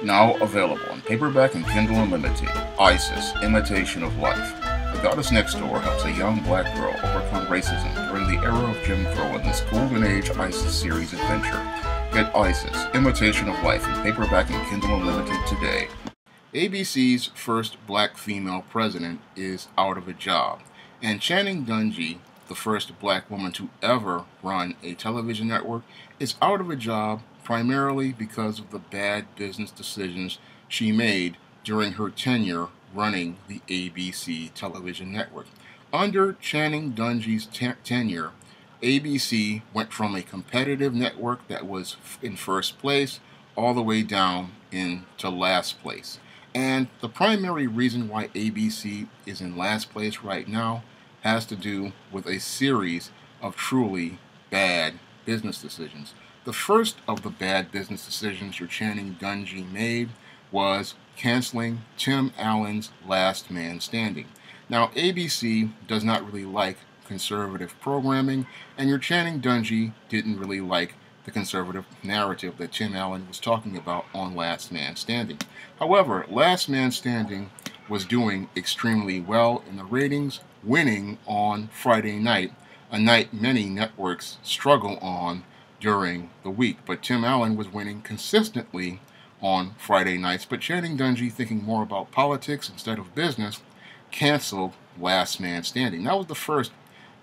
Now available in paperback and Kindle Unlimited, Isis, Imitation of Life. The Goddess Next Door helps a young black girl overcome racism during the era of Jim Crow in this Golden Age Isis series adventure. Get Isis, Imitation of Life in paperback and Kindle Unlimited today. ABC's first black female president is out of a job, and Channing Dungey, the first black woman to ever run a television network, is out of a job primarily because of the bad business decisions she made during her tenure running the ABC television network. Under Channing Dungey's tenure, ABC went from a competitive network that was in first place all the way down into last place. And the primary reason why ABC is in last place right now has to do with a series of truly bad business decisions. The first of the bad business decisions your Channing Dungey made was canceling Tim Allen's Last Man Standing. Now, ABC does not really like conservative programming, and your Channing Dungey didn't really like the conservative narrative that Tim Allen was talking about on Last Man Standing. However, Last Man Standing was doing extremely well in the ratings, winning on Friday night, a night many networks struggle on during the week. But Tim Allen was winning consistently on Friday nights. But Channing Dungey, thinking more about politics instead of business, canceled Last Man Standing. That was the first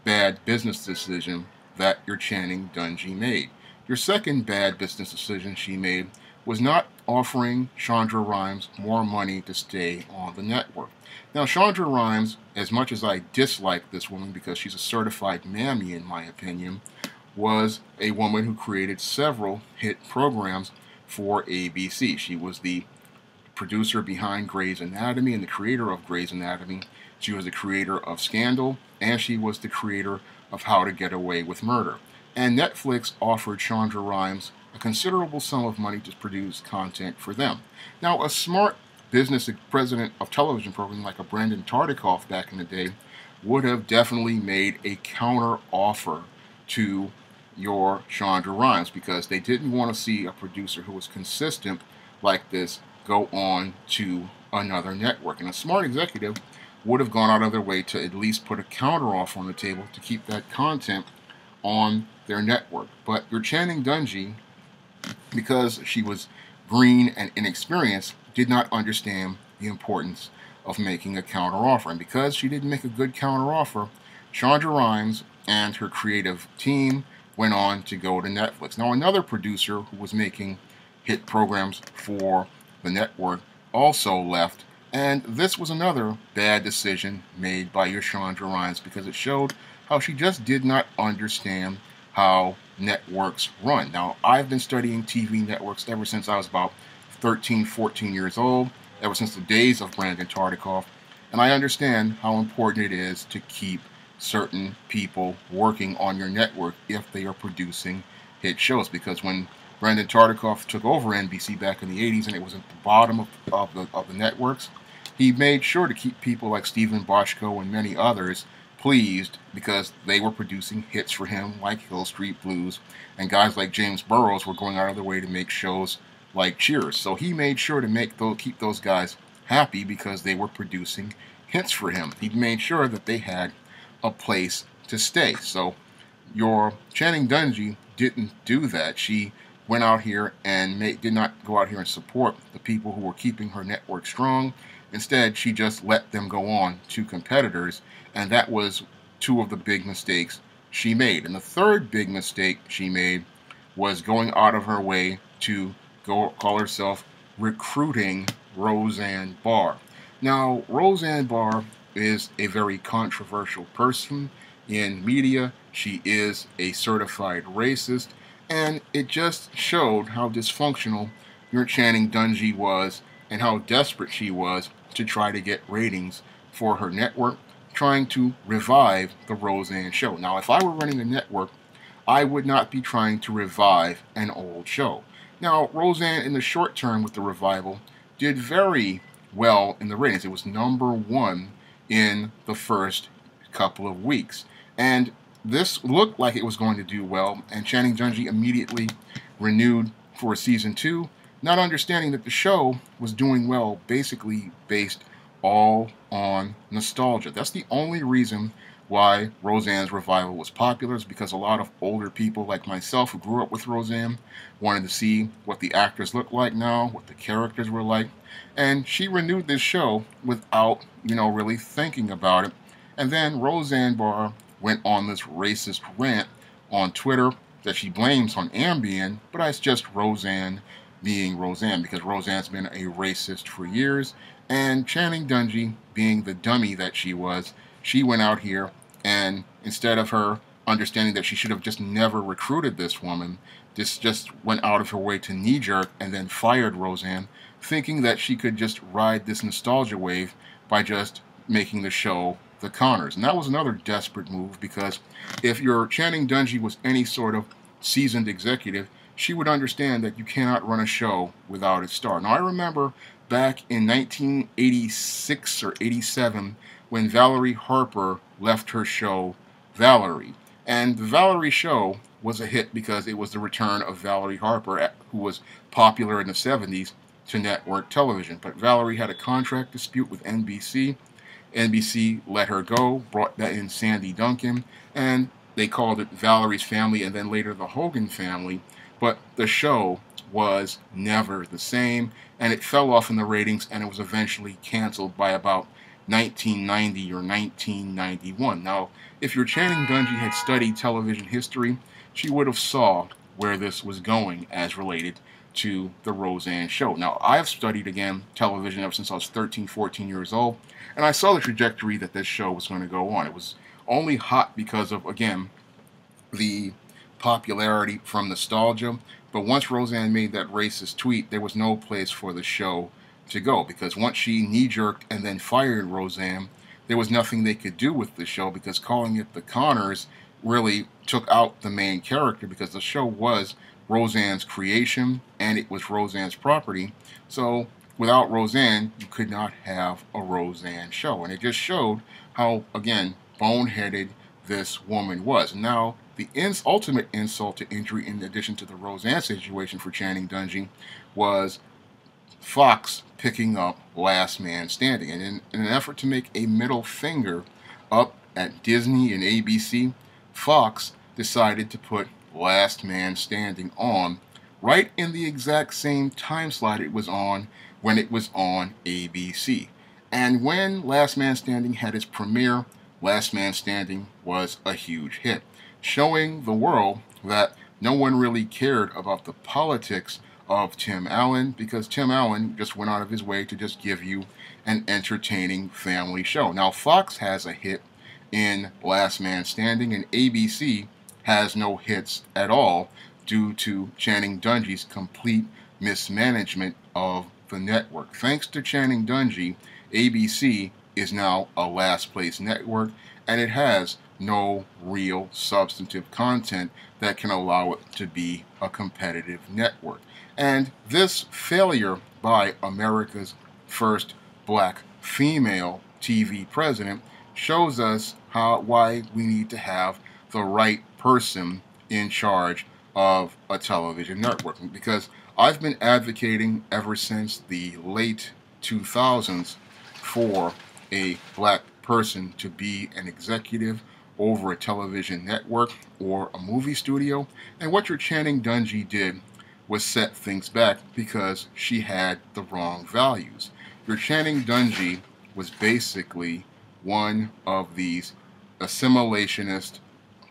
bad business decision that your Channing Dungey made. Your second bad business decision she made was not offering Shonda Rhimes more money to stay on the network. Now, Shonda Rhimes, as much as I dislike this woman because she's a certified mammy in my opinion, was a woman who created several hit programs for ABC. She was the producer behind Grey's Anatomy and the creator of Grey's Anatomy. She was the creator of Scandal, and she was the creator of How to Get Away with Murder. And Netflix offered Shonda Rhimes a considerable sum of money to produce content for them. Now, a smart business president of television programming like a Brandon Tartikoff back in the day would have definitely made a counter offer to your Shonda Rhimes because they didn't want to see a producer who was consistent like this go on to another network. And a smart executive would have gone out of their way to at least put a counter offer on the table to keep that content on their network. But your Channing Dungey, because she was green and inexperienced, did not understand the importance of making a counter offer. And because she didn't make a good counter offer, Shonda Rhimes and her creative team went on to go to Netflix. Now, another producer who was making hit programs for the network also left, and this was another bad decision made by your Shonda Rhimes because it showed how she just did not understand how networks run. Now, I've been studying TV networks ever since I was about 13, 14 years old, ever since the days of Brandon Tartikoff, and I understand how important it is to keep certain people working on your network if they are producing hit shows. Because when Brandon Tartikoff took over NBC back in the 80s and it was at the bottom of the networks, he made sure to keep people like Stephen Bochco and many others pleased because they were producing hits for him like Hill Street Blues, and guys like James Burrows were going out of their way to make shows like Cheers. So he made sure to keep those guys happy because they were producing hits for him. He made sure that they had a place to stay. So your Channing Dungey didn't do that. She went out here and did not go out here and support the people who were keeping her network strong. Instead, she just let them go on to competitors, and that was two of the big mistakes she made. And the third big mistake she made was going out of her way to go call herself recruiting Roseanne Barr. Now, Roseanne Barr is a very controversial person in media. She is a certified racist, and it just showed how dysfunctional your Channing Dungey was and how desperate she was to try to get ratings for her network, trying to revive the Roseanne show. Now, if I were running a network, I would not be trying to revive an old show. Now, Roseanne, in the short term with the revival, did very well in the ratings. It was #1 in the first couple of weeks. And this looked like it was going to do well, and Channing Dungey immediately renewed for season 2. not understanding that the show was doing well, basically based all on nostalgia. That's the only reason why Roseanne's revival was popular, is because a lot of older people like myself who grew up with Roseanne wanted to see what the actors looked like now, what the characters were like, and she renewed this show without, really thinking about it. And then Roseanne Barr went on this racist rant on Twitter that she blames on Ambien, but it's just Roseanne being Roseanne, because Roseanne's been a racist for years, and Channing Dungey, being the dummy that she was, she went out here and instead of her understanding that she should have just never recruited this woman, this just went out of her way to knee jerk and then fired Roseanne, thinking that she could just ride this nostalgia wave by just making the show The Connors. And that was another desperate move, because if your Channing Dungey was any sort of seasoned executive, she would understand that you cannot run a show without its star. Now, I remember back in 1986 or 87 when Valerie Harper left her show Valerie. And the Valerie show was a hit because it was the return of Valerie Harper, who was popular in the 70s, to network television. But Valerie had a contract dispute with NBC. NBC let her go, brought that in Sandy Duncan, and they called it Valerie's Family and then later the Hogan Family. But the show was never the same, and it fell off in the ratings, and it was eventually canceled by about 1990 or 1991. Now, if your Channing Dungey had studied television history, she would have saw where this was going as related to the Roseanne show. Now, I've studied, again, television ever since I was 13, 14 years old, and I saw the trajectory that this show was going to go on. It was only hot because of, again, the popularity from nostalgia, but once Roseanne made that racist tweet, there was no place for the show to go, because once she knee-jerked and then fired Roseanne, there was nothing they could do with the show, because calling it The Connors really took out the main character, because the show was Roseanne's creation and it was Roseanne's property. So without Roseanne, you could not have a Roseanne show. And it just showed how, again, boneheaded this woman was. Now, the ultimate insult to injury, in addition to the Roseanne situation for Channing Dungey, was Fox picking up Last Man Standing. And in an effort to make a middle finger up at Disney and ABC, Fox decided to put Last Man Standing on right in the exact same time slot it was on when it was on ABC. And when Last Man Standing had its premiere, Last Man Standing was a huge hit, showing the world that no one really cared about the politics of Tim Allen, because Tim Allen just went out of his way to just give you an entertaining family show. Now, Fox has a hit in Last Man Standing, and ABC has no hits at all due to Channing Dungey's complete mismanagement of the network. Thanks to Channing Dungey, ABC is now a last place network, and it has no real substantive content that can allow it to be a competitive network. And this failure by America's first black female TV president shows us why we need to have the right person in charge of a television network. Because I've been advocating ever since the late 2000s for a black person to be an executive over a television network or a movie studio. And what your Channing Dungey did was set things back, because she had the wrong values. Your Channing Dungey was basically one of these assimilationist,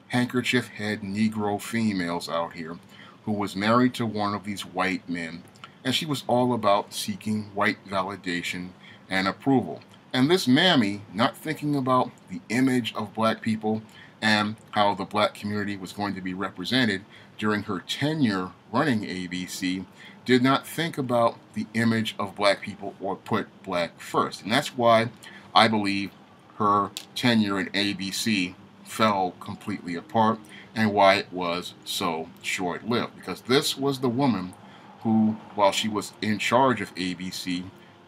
handkerchief head Negro females out here who was married to one of these white men, and she was all about seeking white validation and approval. And this mammy, not thinking about the image of black people and how the black community was going to be represented during her tenure running ABC, did not think about the image of black people or put black first. And that's why I believe her tenure at ABC fell completely apart, and why it was so short-lived. Because this was the woman who, while she was in charge of ABC,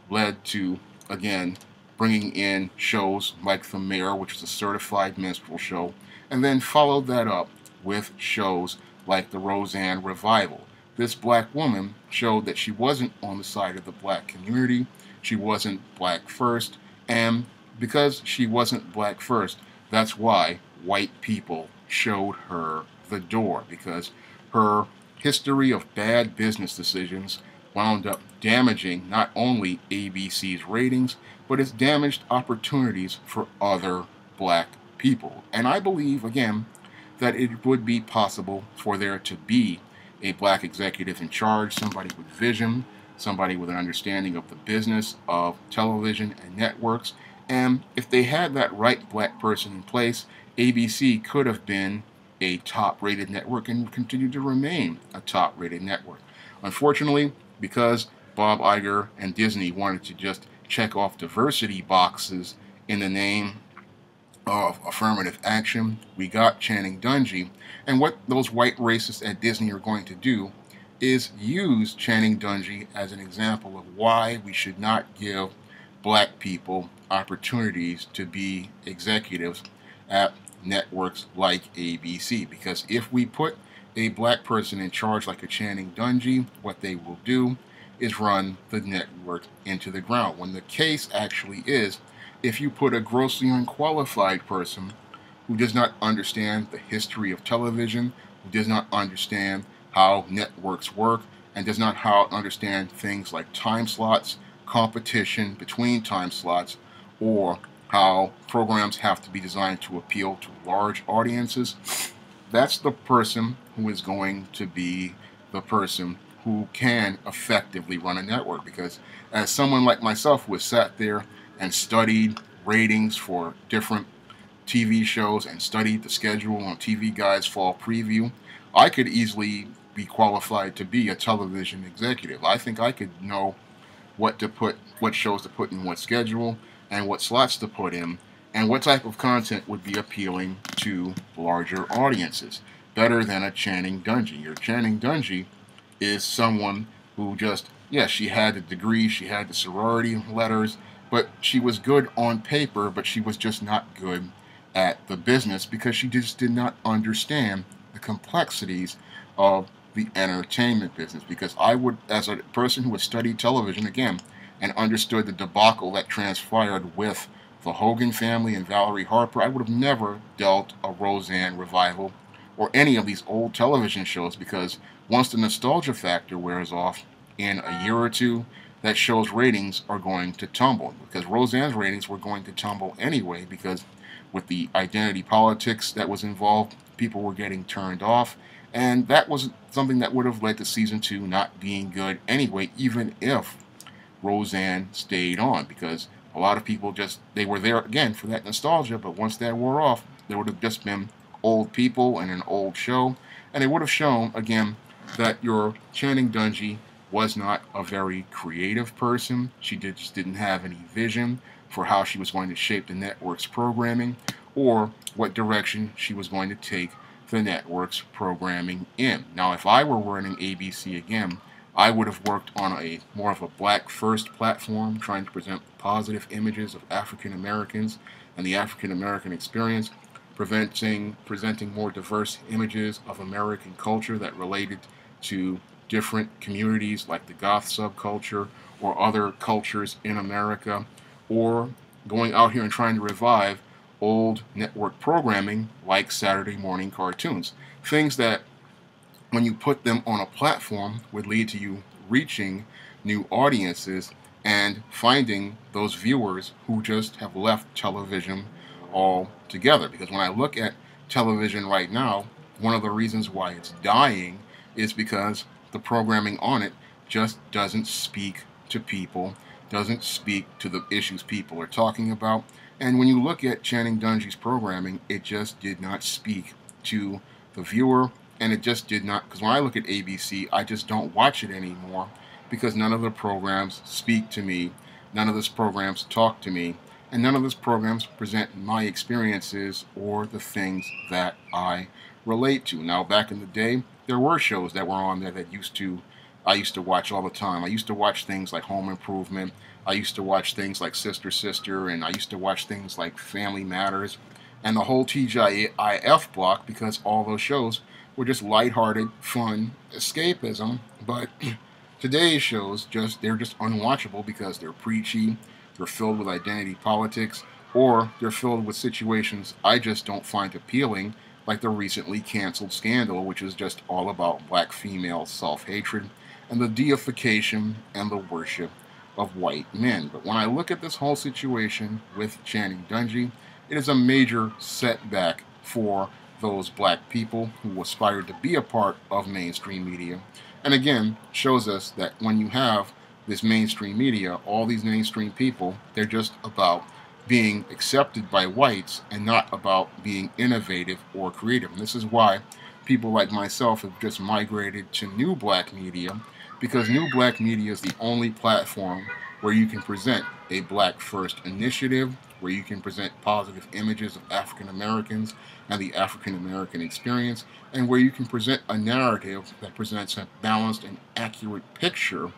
led to, again, bringing in shows like The Mayor, which was a certified minstrel show, and then followed that up with shows like the Roseanne Revival. this black woman showed that she wasn't on the side of the black community. She wasn't black first. And because she wasn't black first, that's why white people showed her the door, because her history of bad business decisions wound up damaging not only ABC's ratings, but it's damaged opportunities for other black people. And I believe, again, that it would be possible for there to be a black executive in charge, somebody with vision, somebody with an understanding of the business of television and networks. And if they had that right black person in place, ABC could have been a top-rated network and continue to remain a top-rated network. Unfortunately, because Bob Iger and Disney wanted to just check off diversity boxes in the name of affirmative action, we got Channing Dungey. And what those white racists at Disney are going to do is use Channing Dungey as an example of why we should not give black people opportunities to be executives at networks like ABC. Because if we put a black person in charge like a Channing Dungey, what they will do is run the network into the ground. When the case actually is, if you put a grossly unqualified person who does not understand the history of television, who does not understand how networks work, and does not understand things like time slots, competition between time slots, or how programs have to be designed to appeal to large audiences, that's the person who is going to be the person who can effectively run a network. Because as someone like myself who has sat there and studied ratings for different TV shows and studied the schedule on TV Guide's fall preview, I could easily be qualified to be a television executive. I think I could know what shows to put in what schedule, and what slots to put in, and what type of content would be appealing to larger audiences, better than a Channing Dungey. Your Channing Dungey is someone who just, yes, she had the degree, she had the sorority letters, but she was good on paper, but she was just not good at the business because she just did not understand the complexities of the entertainment business. Because I would, as a person who had studied television, again, and understood the debacle that transpired with the Hogan family and Valerie Harper, I would have never dealt a Roseanne revival or any of these old television shows, because once the nostalgia factor wears off in a year or two, that show's ratings are going to tumble. Because Roseanne's ratings were going to tumble anyway, because with the identity politics that was involved, people were getting turned off, and that was something that would have led to season 2 not being good anyway, even if Roseanne stayed on, because a lot of people they were there again for that nostalgia, but once that wore off, there would have just been old people and an old show, and it would have shown again that your Channing Dungey was not a very creative person. She just didn't have any vision for how she was going to shape the network's programming, or what direction she was going to take the network's programming in. Now, if I were running ABC again, I would have worked on a more of a black first platform, trying to present positive images of African Americans and the African American experience, presenting more diverse images of American culture that related to different communities like the goth subculture or other cultures in America, or going out here and trying to revive old network programming like Saturday morning cartoons. Things that, when you put them on a platform, would lead to you reaching new audiences and finding those viewers who just have left television altogether. Because when I look at television right now, one of the reasons why it's dying is because the programming on it just doesn't speak to people, doesn't speak to the issues people are talking about. And when you look at Channing Dungey's programming, it just did not speak to the viewer, and it just did not, because when I look at ABC, I just don't watch it anymore, because none of the programs speak to me, none of those programs talk to me, and none of those programs present my experiences or the things that I relate to. Now, back in the day, there were shows that were on there that I used to watch all the time. I used to watch things like Home Improvement. I used to watch things like Sister Sister, and I used to watch things like Family Matters and the whole TGIF block, because all those shows were just lighthearted, fun escapism. But today's shows they're just unwatchable because they're preachy, they're filled with identity politics, or they're filled with situations I just don't find appealing, like the recently canceled Scandal, which is just all about black female self-hatred and the deification and the worship of white men. But when I look at this whole situation with Channing Dungey, it is a major setback for those black people who aspire to be a part of mainstream media. And again, shows us that when you have this mainstream media, all these mainstream people, they're just about being accepted by whites and not about being innovative or creative. And this is why people like myself have just migrated to new black media, because new black media is the only platform where you can present a black first initiative, where you can present positive images of African Americans and the African American experience, and where you can present a narrative that presents a balanced and accurate picture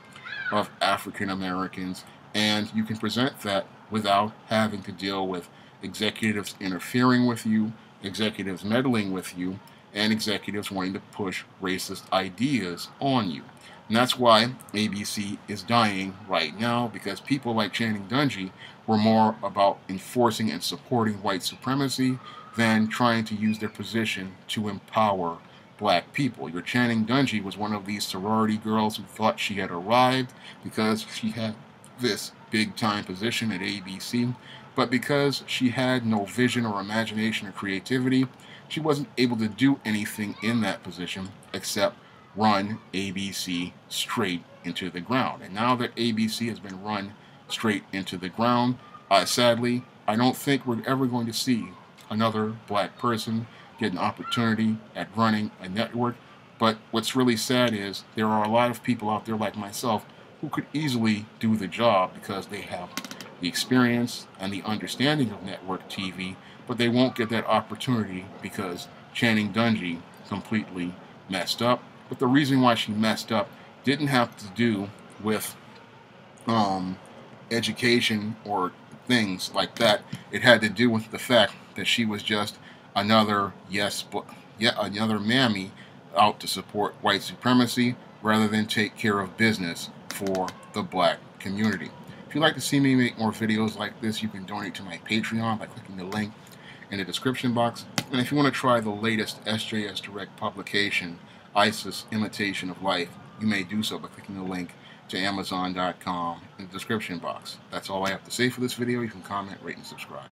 of African Americans, and you can present that without having to deal with executives interfering with you, executives meddling with you, and executives wanting to push racist ideas on you. And that's why ABC is dying right now, because people like Channing Dungey were more about enforcing and supporting white supremacy than trying to use their position to empower black people. Your Channing Dungey was one of these sorority girls who thought she had arrived because she had this big-time position at ABC, but because she had no vision or imagination or creativity, she wasn't able to do anything in that position except run ABC straight into the ground. And now that ABC has been run straight into the ground, sadly, I don't think we're ever going to see another black person get an opportunity at running a network. But what's really sad is there are a lot of people out there like myself who could easily do the job because they have the experience and the understanding of network TV, but they won't get that opportunity because Channing Dungey completely messed up. But the reason why she messed up didn't have to do with education or things like that. It had to do with the fact that she was just another another mammy out to support white supremacy rather than take care of business for the black community. If you'd like to see me make more videos like this, you can donate to my Patreon by clicking the link in the description box. And if you want to try the latest SJS Direct publication, ISIS Imitation of Life, you may do so by clicking the link to Amazon.com in the description box. That's all I have to say for this video. You can comment, rate, and subscribe.